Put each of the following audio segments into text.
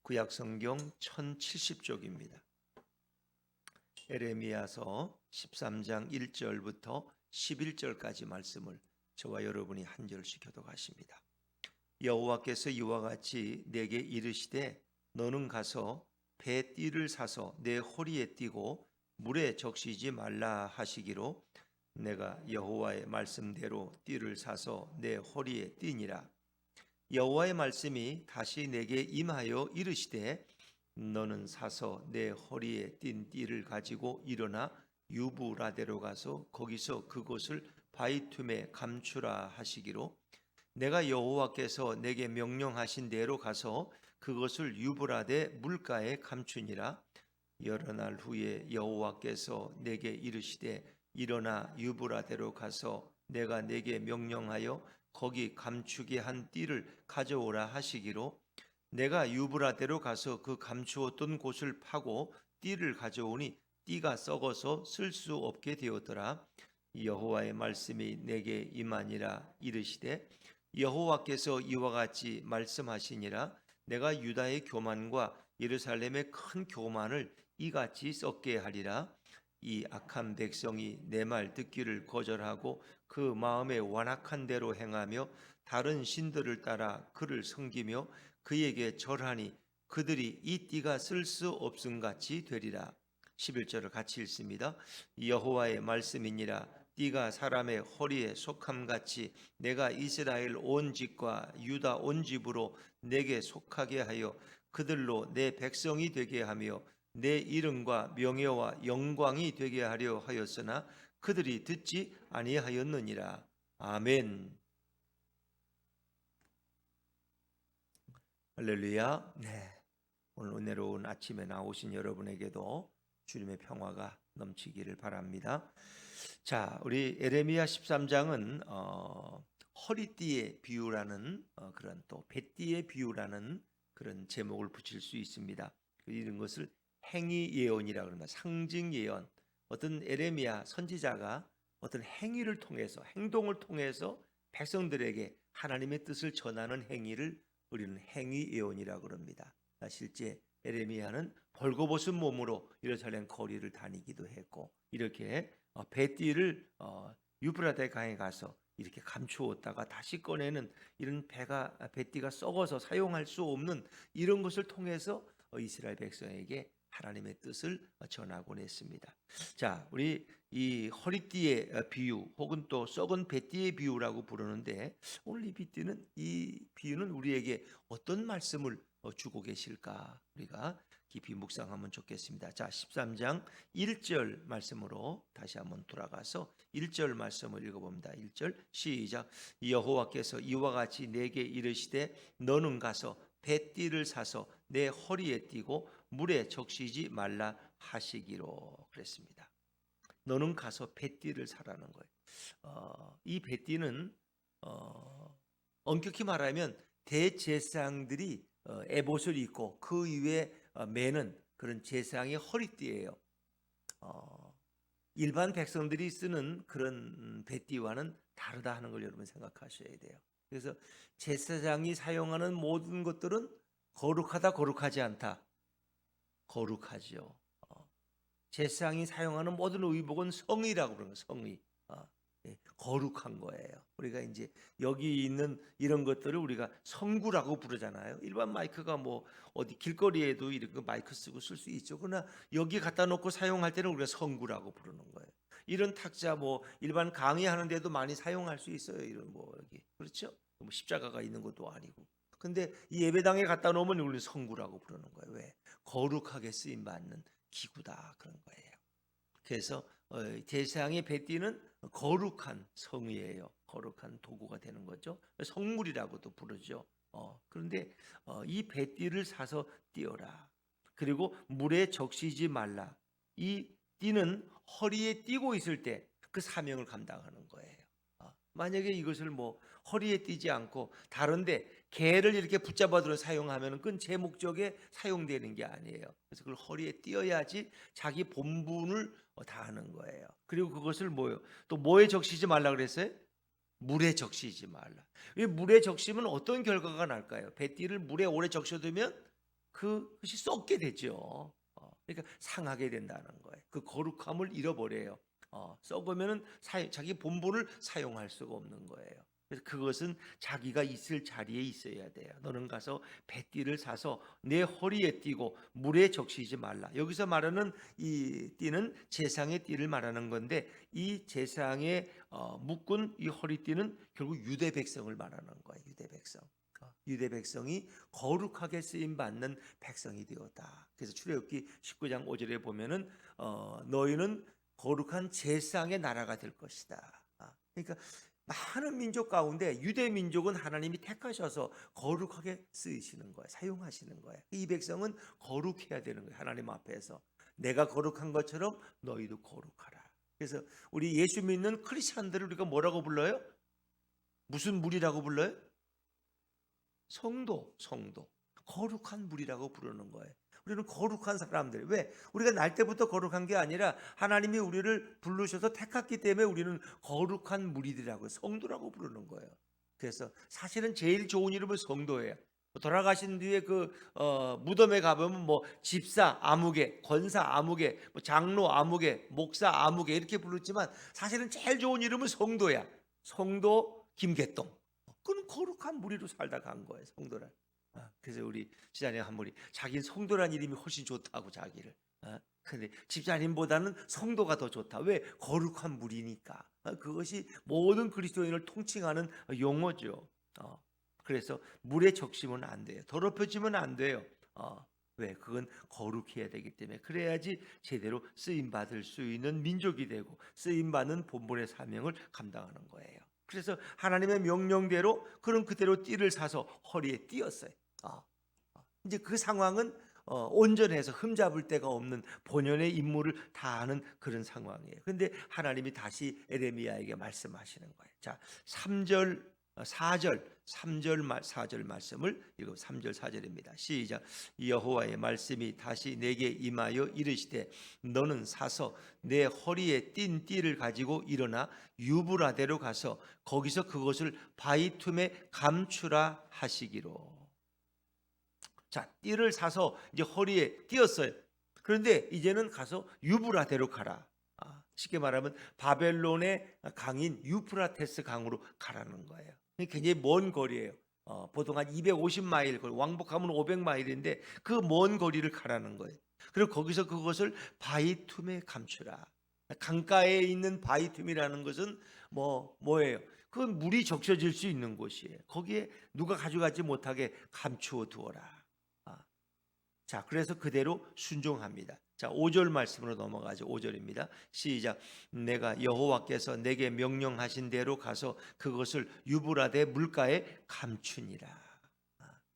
구약성경 1070쪽입니다. 에레미야서 13장 1절부터 11절까지 말씀을 저와 여러분이 한 절씩 교독하십니다. 여호와께서 이와 같이 내게 이르시되 너는 가서 배 띠를 사서 내 허리에 띠고 물에 적시지 말라 하시기로 내가 여호와의 말씀대로 띠를 사서 내 허리에 띠니라. 여호와의 말씀이 다시 내게 임하여 이르시되 너는 사서 내 허리에 띈 띠를 가지고 일어나 유브라데로 가서 거기서 그곳을 바위 틈에 감추라 하시기로 내가 여호와께서 내게 명령하신 대로 가서 그것을 유브라데 물가에 감추니라. 여러 날 후에 여호와께서 내게 이르시되 일어나 유브라데로 가서 내가 내게 명령하여 거기 감추게 한 띠를 가져오라 하시기로 내가 유브라데로 가서 그 감추었던 곳을 파고 띠를 가져오니 띠가 썩어서 쓸 수 없게 되었더라. 여호와의 말씀이 내게 임하니라. 이르시되 여호와께서 이와 같이 말씀하시니라. 내가 유다의 교만과 예루살렘의 큰 교만을 이같이 썩게 하리라. 이 악한 백성이 내 말 듣기를 거절하고 그 마음에 완악한 대로 행하며 다른 신들을 따라 그를 섬기며 그에게 절하니 그들이 이 띠가 쓸 수 없음같이 되리라. 11절을 같이 읽습니다. 여호와의 말씀이니라. 띠가 사람의 허리에 속함같이 내가 이스라엘 온 집과 유다 온 집으로 내게 속하게 하여 그들로 내 백성이 되게 하며 내 이름과 명예와 영광이 되게 하려 하였으나 그들이 듣지 아니하였느니라. 아멘. 할렐루야. 네. 오늘 은혜로운 아침에 나오신 여러분에게도 주님의 평화가 넘치기를 바랍니다. 자, 우리 에레미야 13장은 허리띠의 비유라는 그런 또 배띠의 비유라는 그런 제목을 붙일 수 있습니다. 이런 것을 행위 예언이라고 합니다. 상징 예언. 어떤 에레미야 선지자가 어떤 행위를 통해서 행동을 통해서 백성들에게 하나님의 뜻을 전하는 행위를 우리는 행위 예언이라고 합니다. 실제 에레미야는 벌거벗은 몸으로 예루살렘 거리를 다니기도 했고 이렇게 배띠를 유브라데 강에 가서 이렇게 감추었다가 다시 꺼내는 이런 배띠가 썩어서 사용할 수 없는 이런 것을 통해서 이스라엘 백성에게 하나님의 뜻을 전하곤 했습니다. 자, 우리 이 허리띠의 비유 혹은 또 썩은 배띠의 비유라고 부르는데 오늘 이 비유는 우리에게 어떤 말씀을 주고 계실까? 우리가 깊이 묵상하면 좋겠습니다. 자, 13장 1절 말씀으로 다시 한번 돌아가서 1절 말씀을 읽어봅니다. 1절 시작. 여호와께서 이와 같이 내게 이르시되 너는 가서 배띠를 사서 내 허리에 띠고 물에 적시지 말라 하시기로 그랬습니다. 너는 가서 배띠를 사라는 거예요. 이 배띠는 엄격히 말하면 대제사장들이 에봇을 입고 그 위에 매는 그런 제사장의 허리띠예요. 일반 백성들이 쓰는 그런 배띠와는 다르다 하는 걸 여러분 생각하셔야 돼요. 그래서 제사장이 사용하는 모든 것들은 거룩하다 거룩하지 않다. 거룩하죠. 제사장이 사용하는 모든 의복은 성의라고 그러는 거예요. 성의. 거룩한 거예요. 우리가 이제 여기 있는 이런 것들을 우리가 성구라고 부르잖아요. 일반 마이크가 뭐 어디 길거리에도 이렇게 마이크 쓰고 쓸 수 있죠. 그러나 여기 갖다 놓고 사용할 때는 우리가 성구라고 부르는 거예요. 이런 탁자 뭐 일반 강의하는 데도 많이 사용할 수 있어요. 이런 뭐 여기 그렇죠? 뭐 십자가가 있는 것도 아니고. 근데 이 예배당에 갖다 놓으면 우리는 성구라고 부르는 거예요. 왜? 거룩하게 쓰임 받는 기구다 그런 거예요. 그래서 제사장의 배띠는 거룩한 성이에요. 거룩한 도구가 되는 거죠. 성물이라고도 부르죠. 그런데 이 배띠를 사서 띄어라. 그리고 물에 적시지 말라. 이 띠는 허리에 띠고 있을 때 그 사명을 감당하는 거예요. 만약에 이것을 뭐 허리에 띠지 않고 다른데 개를 이렇게 붙잡아들어 사용하면 그건 제 목적에 사용되는 게 아니에요. 그래서 그걸 허리에 띄어야지 자기 본분을 다하는 거예요. 그리고 그것을 또 뭐에 적시지 말라 그랬어요? 물에 적시지 말라. 왜 물에 적시면 어떤 결과가 날까요? 배띠를 물에 오래 적셔두면 그것이 썩게 되죠. 그러니까 상하게 된다는 거예요. 그 거룩함을 잃어버려요. 썩으면은 자기 본분을 사용할 수가 없는 거예요. 그래서 그것은 자기가 있을 자리에 있어야 돼요. 너는 가서 배띠를 사서 내 허리에 띠고 물에 적시지 말라. 여기서 말하는 이 띠는 제상의 띠를 말하는 건데, 이 제상에 묶은 이 허리띠는 결국 유대 백성을 말하는 거예요. 유대 백성. 유대 백성이 거룩하게 쓰임 받는 백성이 되었다. 그래서 출애굽기 19장 5절에 보면은 너희는 거룩한 제사장의 나라가 될 것이다. 그러니까 많은 민족 가운데 유대 민족은 하나님이 택하셔서 거룩하게 쓰이시는 거예요. 사용하시는 거예요. 이 백성은 거룩해야 되는 거예요. 하나님 앞에서 내가 거룩한 것처럼 너희도 거룩하라. 그래서 우리 예수 믿는 크리스천들을 우리가 뭐라고 불러요? 무슨 무리라고 불러요? 성도. 거룩한 무리라고 부르는 거예요. 우리는 거룩한 사람들. 왜? 우리가 날 때부터 거룩한 게 아니라 하나님이 우리를 부르셔서 택했기 때문에 우리는 거룩한 무리들이라고, 성도라고 부르는 거예요. 그래서 사실은 제일 좋은 이름은 성도예요. 돌아가신 뒤에 무덤에 가보면 뭐 집사 아무개, 권사 아무개, 뭐 장로 아무개, 목사 아무개 이렇게 부르지만 사실은 제일 좋은 이름은 성도야. 성도 김계동. 그는 거룩한 무리로 살다 간 거예요. 성도란. 그래서 우리 집사님 한 분이 자기는 성도란 이름이 훨씬 좋다고 자기를. 근데 집사님보다는 성도가 더 좋다. 왜? 거룩한 무리니까. 그것이 모든 그리스도인을 통칭하는 용어죠. 그래서 물에 적시면 안 돼요. 더럽혀지면 안 돼요. 왜? 그건 거룩해야 되기 때문에. 그래야지 제대로 쓰임 받을 수 있는 민족이 되고 쓰임 받는 본분의 사명을 감당하는 거예요. 그래서 하나님의 명령대로 그런 그대로 띠를 사서 허리에 띄었어요. 이제 그 상황은 온전해서 흠잡을 데가 없는 본연의 임무를 다하는 그런 상황이에요. 그런데 하나님이 다시 에레미야에게 말씀하시는 거예요. 자, 3절 4절 말씀을 읽어. 3절 4절입니다. 시작. 여호와의 말씀이 다시 내게 임하여 이르시되 너는 사서 내 허리에 띈 띠를 가지고 일어나 유브라데로 가서 거기서 그것을 바위 틈에 감추라 하시기로. 자, 띠를 사서 이제 허리에 띄었어요. 그런데 이제는 가서 유브라데로 가라. 쉽게 말하면 바벨론의 강인 유프라테스 강으로 가라는 거예요. 굉장히 먼 거리예요. 보통 한 250마일, 왕복하면 500마일인데 그 먼 거리를 가라는 거예요. 그리고 거기서 그것을 바위 틈에 감추라. 강가에 있는 바위 틈이라는 것은 뭐예요? 그건 물이 적셔질 수 있는 곳이에요. 거기에 누가 가져가지 못하게 감추어 두어라. 자, 그래서 그대로 순종합니다. 자, 5절 말씀으로 넘어가죠. 5절입니다. 시작. 내가 여호와께서 내게 명령하신 대로 가서 그것을 유브라데 물가에 감추니라.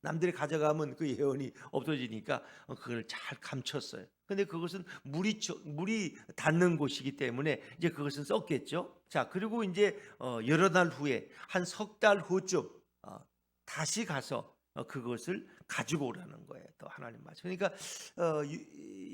남들이 가져가면 그 예언이 없어지니까 그걸 잘 감췄어요. 근데 그것은 물이 닿는 곳이기 때문에 이제 그것은 썩겠죠. 자, 그리고 이제 여러 날 후에 한 석 달 후쯤 다시 가서 그것을 가지고 오라는 거예요. 또 하나님 말씀. 그러니까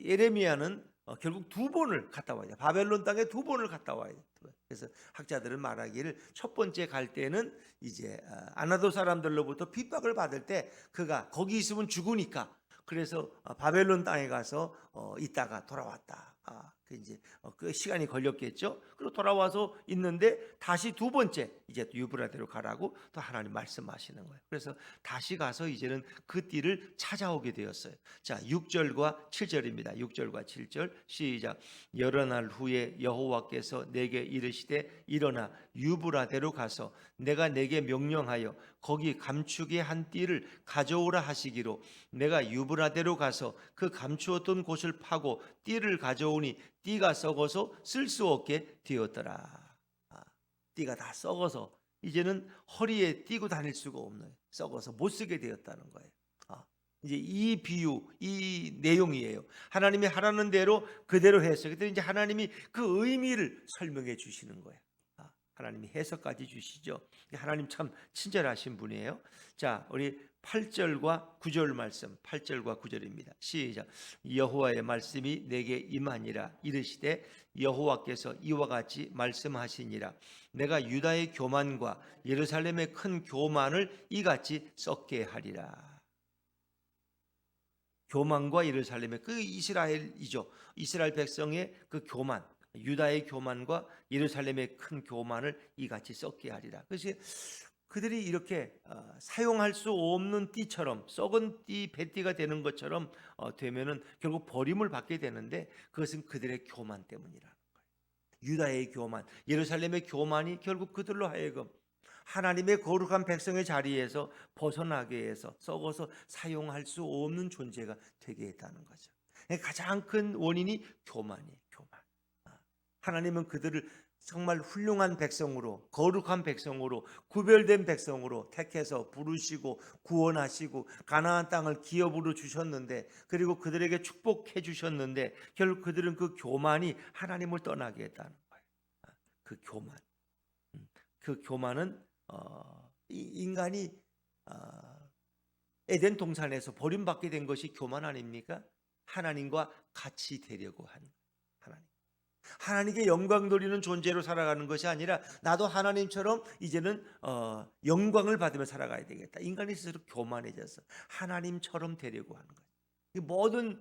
예레미야는 결국 두 번을 갔다 와야 돼. 바벨론 땅에 두 번을 갔다 와야 돼. 그래서 학자들은 말하기를 첫 번째 갈 때는 이제 아나도 사람들로부터 핍박을 받을 때 그가 거기 있으면 죽으니까 그래서 바벨론 땅에 가서 있다가 돌아왔다. 그 이제 그 시간이 걸렸겠죠. 그리고 돌아와서 있는데 다시 두 번째 이제 유브라데로 가라고 또 하나님 말씀하시는 거예요. 그래서 다시 가서 이제는 그 띠를 찾아오게 되었어요. 자, 6절과 7절입니다. 6절과 7절 시작. 여러 날 후에 여호와께서 내게 이르시되 일어나 유브라데로 가서 내가 내게 명령하여 거기 감추게 한 띠를 가져오라 하시기로 내가 유브라데로 가서 그 감추었던 곳을 파고 띠를 가져오니 띠가 썩어서 쓸 수 없게 되었더라. 띠가 다 썩어서 이제는 허리에 띠고 다닐 수가 없는, 썩어서 못 쓰게 되었다는 거예요. 이제 이 비유, 이 내용이에요. 하나님이 하라는 대로 그대로 했어요. 그때 이제 하나님이 그 의미를 설명해 주시는 거예요. 하나님이 해석까지 주시죠. 하나님 참 친절하신 분이에요. 자, 우리 8절과 9절 말씀, 8절과 9절입니다. 시작. 여호와의 말씀이 내게 임하니라 이르시되 여호와께서 이와 같이 말씀하시니라 내가 유다의 교만과 예루살렘의 큰 교만을 이같이 썩게 하리라. 교만과 예루살렘의 그 이스라엘이죠. 이스라엘 백성의 그 교만, 유다의 교만과 예루살렘의 큰 교만을 이같이 썩게 하리라. 그래서 그들이 이렇게 사용할 수 없는 띠처럼, 썩은 띠, 뱃띠가 되는 것처럼 되면은 결국 버림을 받게 되는데, 그것은 그들의 교만 때문이라는 거예요. 유다의 교만, 예루살렘의 교만이 결국 그들로 하여금 하나님의 거룩한 백성의 자리에서 벗어나게 해서 썩어서 사용할 수 없는 존재가 되게 했다는 거죠. 가장 큰 원인이 교만이에요. 교만. 하나님은 그들을 정말 훌륭한 백성으로, 거룩한 백성으로, 구별된 백성으로 택해서 부르시고 구원하시고 가나안 땅을 기업으로 주셨는데, 그리고 그들에게 축복해 주셨는데, 결국 그들은 그 교만이 하나님을 떠나게 했다는 거예요. 그 교만. 그 교만은 인간이 에덴 동산에서 버림받게 된 것이 교만 아닙니까? 하나님과 같이 되려고 한 하나님. 하나님께 영광 돌리는 존재로 살아가는 것이 아니라 나도 하나님처럼 이제는 영광을 받으며 살아가야 되겠다. 인간이 스스로 교만해져서 하나님처럼 되려고 하는 거예요. 모든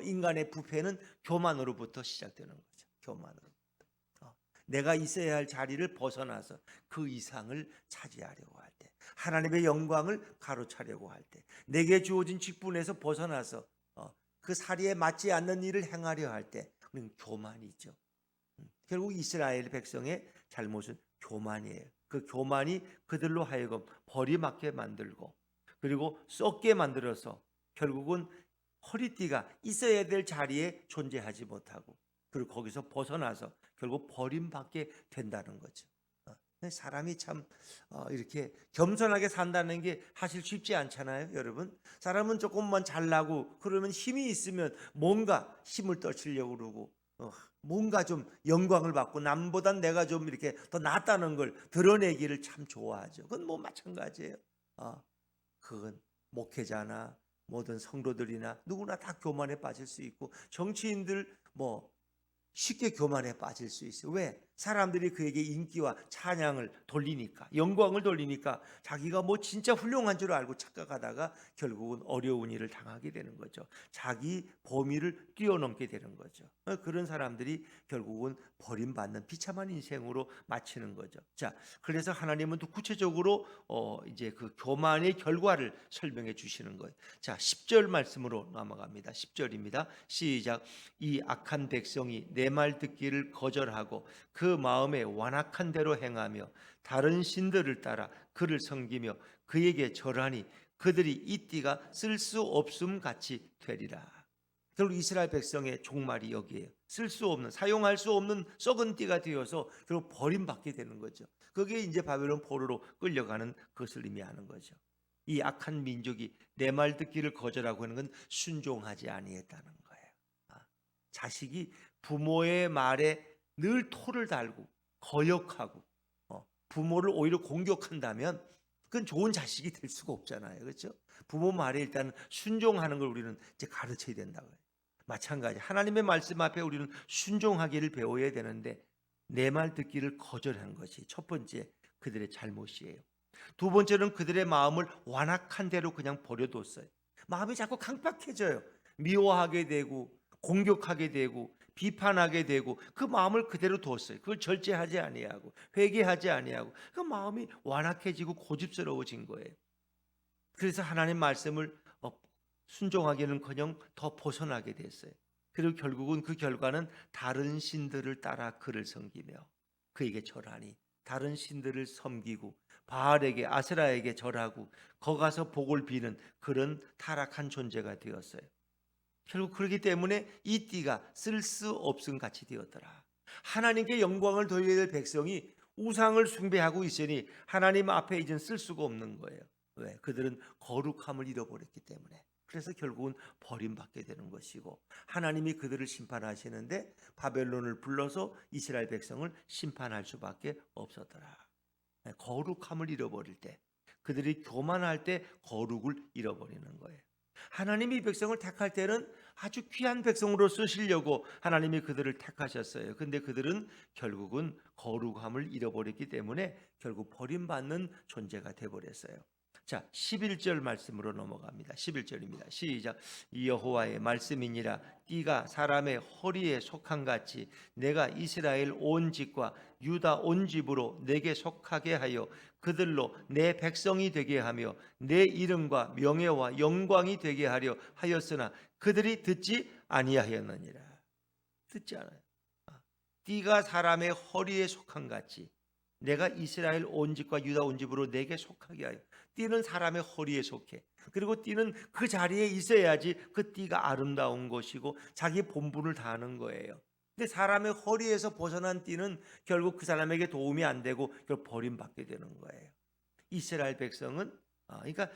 인간의 부패는 교만으로부터 시작되는 거죠. 교만으로. 내가 있어야 할 자리를 벗어나서 그 이상을 차지하려고 할 때, 하나님의 영광을 가로차려고 할 때, 내게 주어진 직분에서 벗어나서 그 사리에 맞지 않는 일을 행하려 할 때, 그건 교만이죠. 결국 이스라엘 백성의 잘못은 교만이에요. 그 교만이 그들로 하여금 버림받게 만들고, 그리고 썩게 만들어서 결국은 허리띠가 있어야 될 자리에 존재하지 못하고, 그리고 거기서 벗어나서 결국 버림받게 된다는 거죠. 사람이 참 이렇게 겸손하게 산다는 게 사실 쉽지 않잖아요, 여러분. 사람은 조금만 잘나고 그러면 힘이 있으면 뭔가 힘을 떨치려고 그러고, 뭔가 좀 영광을 받고 남보단 내가 좀 이렇게 더 낫다는 걸 드러내기를 참 좋아하죠. 그건 뭐 마찬가지예요. 그건 목회자나 모든 성도들이나 누구나 다 교만에 빠질 수 있고, 정치인들 뭐 쉽게 교만에 빠질 수 있어요. 왜? 사람들이 그에게 인기와 찬양을 돌리니까, 영광을 돌리니까 자기가 뭐 진짜 훌륭한 줄 알고 착각하다가 결국은 어려운 일을 당하게 되는 거죠. 자기 범위를 뛰어넘게 되는 거죠. 그런 사람들이 결국은 버림받는 비참한 인생으로 마치는 거죠. 자, 그래서 하나님은 또 구체적으로 이제 그 교만의 결과를 설명해 주시는 거예요. 자, 10절 말씀으로 넘어갑니다. 10절입니다. 시작. 이 악한 백성이 내 말 듣기를 거절하고 그 마음에 완악한 대로 행하며 다른 신들을 따라 그를 섬기며 그에게 절하니 그들이 이 띠가 쓸 수 없음 같이 되리라. 결국 이스라엘 백성의 종말이 여기에요. 쓸 수 없는, 사용할 수 없는 썩은 띠가 되어서 결국 버림받게 되는 거죠. 그게 이제 바벨론 포로로 끌려가는 것을 의미하는 거죠. 이 악한 민족이 내 말 듣기를 거절하고 하는 건 순종하지 아니했다는 거예요. 자식이 부모의 말에 늘 토를 달고 거역하고 부모를 오히려 공격한다면 그건 좋은 자식이 될 수가 없잖아요. 그렇죠? 부모 말에 일단 순종하는 걸 우리는 이제 가르쳐야 된다고요. 마찬가지 하나님의 말씀 앞에 우리는 순종하기를 배워야 되는데, 내 말 듣기를 거절한 것이 첫 번째 그들의 잘못이에요. 두 번째는 그들의 마음을 완악한 대로 그냥 버려뒀어요. 마음이 자꾸 강팍해져요. 미워하게 되고 공격하게 되고 비판하게 되고, 그 마음을 그대로 뒀어요. 그걸 절제하지 아니하고 회개하지 아니하고 그 마음이 완악해지고 고집스러워진 거예요. 그래서 하나님 말씀을 순종하기는커녕 더 벗어나게 됐어요. 그리고 결국은 그 결과는 다른 신들을 따라 그를 섬기며 그에게 절하니, 다른 신들을 섬기고 바알에게, 아세라에게 절하고 거 가서 복을 비는 그런 타락한 존재가 되었어요. 결국 그렇기 때문에 이 띠가 쓸 수 없음 같이 되었더라. 하나님께 영광을 돌려야 될 백성이 우상을 숭배하고 있으니 하나님 앞에 이젠 쓸 수가 없는 거예요. 왜? 그들은 거룩함을 잃어버렸기 때문에. 그래서 결국은 버림받게 되는 것이고, 하나님이 그들을 심판하시는데 바벨론을 불러서 이스라엘 백성을 심판할 수밖에 없었더라. 거룩함을 잃어버릴 때, 그들이 교만할 때 거룩을 잃어버리는 거예요. 하나님이 백성을 택할 때는 아주 귀한 백성으로 쓰시려고 하나님이 그들을 택하셨어요. 근데 그들은 결국은 거룩함을 잃어버렸기 때문에 결국 버림받는 존재가 되어버렸어요. 자, 11절 말씀으로 넘어갑니다. 11절입니다. 시작. 여호와의 말씀이니라. 띠가 사람의 허리에 속한 같이 내가 이스라엘 온 집과 유다 온 집으로 내게 속하게 하여 그들로 내 백성이 되게 하며 내 이름과 명예와 영광이 되게 하려 하였으나 그들이 듣지 아니하였느니라. 듣지 않아요. 띠가 사람의 허리에 속한 같이 내가 이스라엘 온 집과 유다 온 집으로 내게 속하게 하여. 띠는 사람의 허리에 속해. 그리고 띠는 그 자리에 있어야지 그 띠가 아름다운 것이고 자기 본분을 다하는 거예요. 근데 사람의 허리에서 벗어난 띠는 결국 그 사람에게 도움이 안 되고 결국 버림받게 되는 거예요. 이스라엘 백성은 그러니까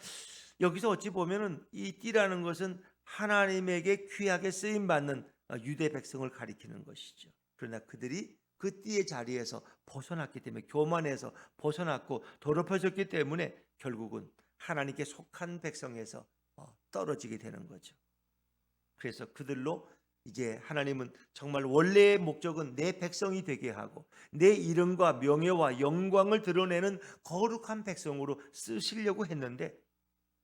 여기서 어찌 보면은 이 띠라는 것은 하나님에게 귀하게 쓰임 받는 유대 백성을 가리키는 것이죠. 그러나 그들이 그 띠의 자리에서 벗어났기 때문에, 교만해서 벗어났고 더럽혀졌기 때문에 결국은 하나님께 속한 백성에서 떨어지게 되는 거죠. 그래서 그들로 이제 하나님은 정말 원래의 목적은 내 백성이 되게 하고 내 이름과 명예와 영광을 드러내는 거룩한 백성으로 쓰시려고 했는데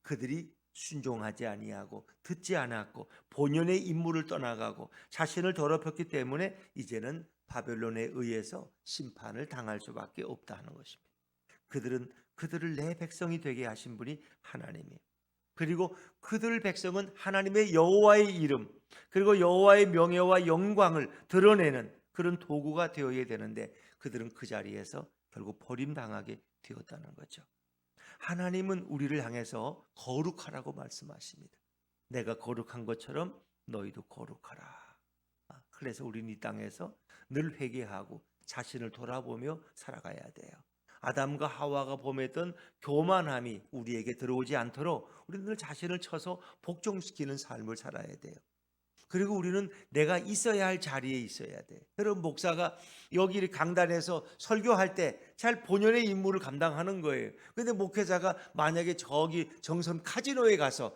그들이 순종하지 아니하고 듣지 않았고 본연의 임무를 떠나가고 자신을 더럽혔기 때문에 이제는 바벨론에 의해서 심판을 당할 수밖에 없다 하는 것입니다. 그들을 내 백성이 되게 하신 분이 하나님이에요. 그리고 그들 백성은 하나님의 여호와의 이름 그리고 여호와의 명예와 영광을 드러내는 그런 도구가 되어야 되는데 그들은 그 자리에서 결국 버림당하게 되었다는 거죠. 하나님은 우리를 향해서 거룩하라고 말씀하십니다. 내가 거룩한 것처럼 너희도 거룩하라. 그래서 우리는 이 땅에서 늘 회개하고 자신을 돌아보며 살아가야 돼요. 아담과 하와가 범했던 교만함이 우리에게 들어오지 않도록 우리는 늘 자신을 쳐서 복종시키는 삶을 살아야 돼요. 그리고 우리는 내가 있어야 할 자리에 있어야 돼. 여러분, 목사가 여기 강단에서 설교할 때 잘 본연의 임무를 감당하는 거예요. 그런데 목회자가 만약에 저기 정선 카지노에 가서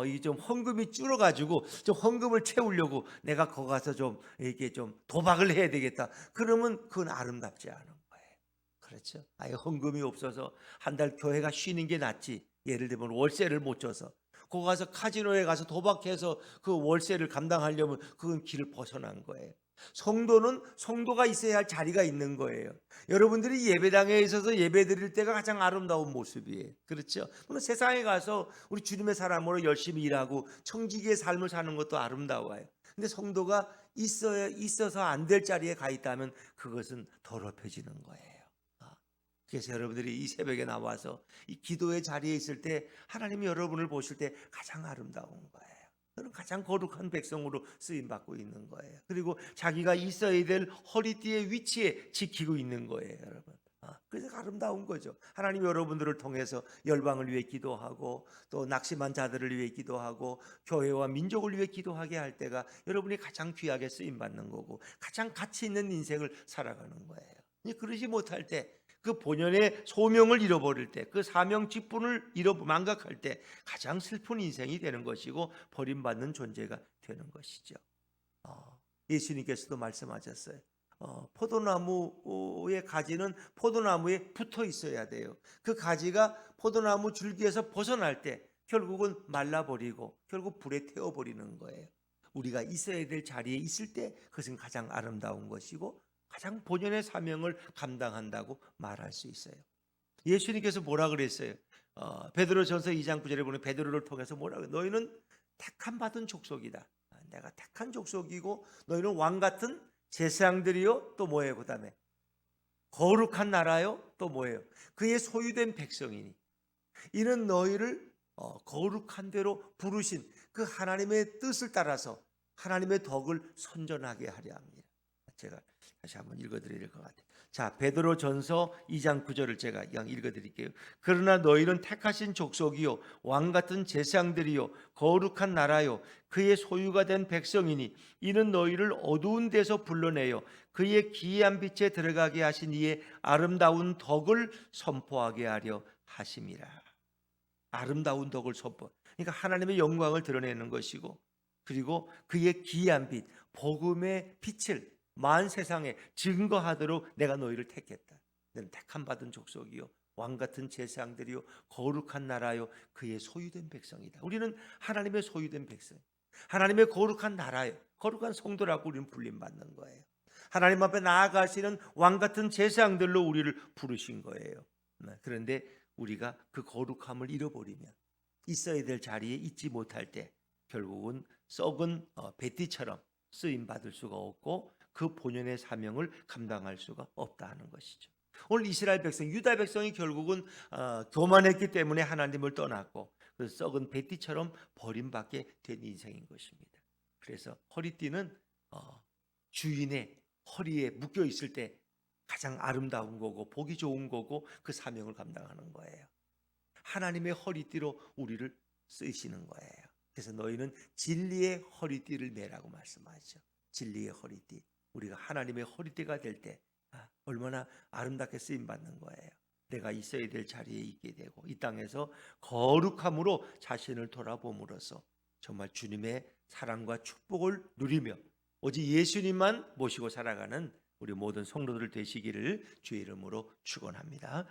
이 좀 헌금이 줄어가지고 좀 헌금을 채우려고 내가 거기 가서 좀 이렇게 좀 도박을 해야 되겠다. 그러면 그건 아름답지 않은 거예요. 그렇죠? 아예 헌금이 없어서 한 달 교회가 쉬는 게 낫지. 예를 들면 월세를 못 줘서. 거기 가서 카지노에 가서 도박해서 그 월세를 감당하려면 그건 길을 벗어난 거예요. 성도는 성도가 있어야 할 자리가 있는 거예요. 여러분들이 예배당에 있어서 예배 드릴 때가 가장 아름다운 모습이에요. 그렇죠? 물론 세상에 가서 우리 주님의 사람으로 열심히 일하고 청지기의 삶을 사는 것도 아름다워요. 근데 성도가 있어서 안 될 자리에 가 있다면 그것은 더럽혀지는 거예요. 그래서 여러분들이 이 새벽에 나와서 이 기도의 자리에 있을 때 하나님이 여러분을 보실 때 가장 아름다운 거예요. 그는 가장 거룩한 백성으로 쓰임받고 있는 거예요. 그리고 자기가 있어야 될 허리띠의 위치에 지키고 있는 거예요, 여러분. 그래서 아름다운 거죠. 하나님 여러분들을 통해서 열방을 위해 기도하고 또 낙심한 자들을 위해 기도하고 교회와 민족을 위해 기도하게 할 때가 여러분이 가장 귀하게 쓰임받는 거고 가장 가치 있는 인생을 살아가는 거예요. 그러지 못할 때 그 본연의 소명을 잃어버릴 때, 그 사명 직분을 망각할 때 가장 슬픈 인생이 되는 것이고 버림받는 존재가 되는 것이죠. 예수님께서도 말씀하셨어요. 포도나무의 가지는 포도나무에 붙어 있어야 돼요. 그 가지가 포도나무 줄기에서 벗어날 때 결국은 말라버리고 결국 불에 태워버리는 거예요. 우리가 있어야 될 자리에 있을 때 그것은 가장 아름다운 것이고 가장 본연의 사명을 감당한다고 말할 수 있어요. 예수님께서 뭐라 그랬어요? 베드로전서 2장 9절에 보면 베드로를 통해서 뭐라 그래요? 너희는 택함 받은 족속이다. 내가 택한 족속이고 너희는 왕 같은 제사장들이요. 또 뭐예요? 그 다음에 거룩한 나라요. 또 뭐예요? 그의 소유된 백성이니 이는 너희를 거룩한 대로 부르신 그 하나님의 뜻을 따라서 하나님의 덕을 선전하게 하려 합니다. 제가 다시 한번 읽어드려야 될 것 같아요. 자, 베드로전서 2장 9절을 제가 읽어드릴게요. 그러나 너희는 택하신 족속이요 왕 같은 제사장들이요 거룩한 나라요 그의 소유가 된 백성이니 이는 너희를 어두운 데서 불러내어 그의 기이한 빛에 들어가게 하신 이의 아름다운 덕을 선포하게 하려 하심이라. 아름다운 덕을 선포. 그러니까 하나님의 영광을 드러내는 것이고 그리고 그의 기이한 빛, 복음의 빛을 만 세상에 증거하도록 내가 너희를 택했다. 너는 택함 받은 족속이요 왕 같은 제사장들이요 거룩한 나라요 그의 소유된 백성이다. 우리는 하나님의 소유된 백성, 하나님의 거룩한 나라요 거룩한 성도라고 우리는 불림 받는 거예요. 하나님 앞에 나아가시는 왕 같은 제사장들로 우리를 부르신 거예요. 그런데 우리가 그 거룩함을 잃어버리면, 있어야 될 자리에 있지 못할 때 결국은 썩은 배띠처럼 쓰임 받을 수가 없고 그 본연의 사명을 감당할 수가 없다는 것이죠. 오늘 이스라엘 백성, 유다 백성이 결국은 교만했기 때문에 하나님을 떠났고 그 썩은 배띠처럼 버림받게 된 인생인 것입니다. 그래서 허리띠는 주인의 허리에 묶여 있을 때 가장 아름다운 거고 보기 좋은 거고 그 사명을 감당하는 거예요. 하나님의 허리띠로 우리를 쓰시는 거예요. 그래서 너희는 진리의 허리띠를 매라고 말씀하죠. 진리의 허리띠. 우리가 하나님의 허리띠가 될 때 얼마나 아름답게 쓰임 받는 거예요. 내가 있어야 될 자리에 있게 되고 이 땅에서 거룩함으로 자신을 돌아봄으로써 정말 주님의 사랑과 축복을 누리며 오직 예수님만 모시고 살아가는 우리 모든 성도들 되시기를 주의 이름으로 축원합니다.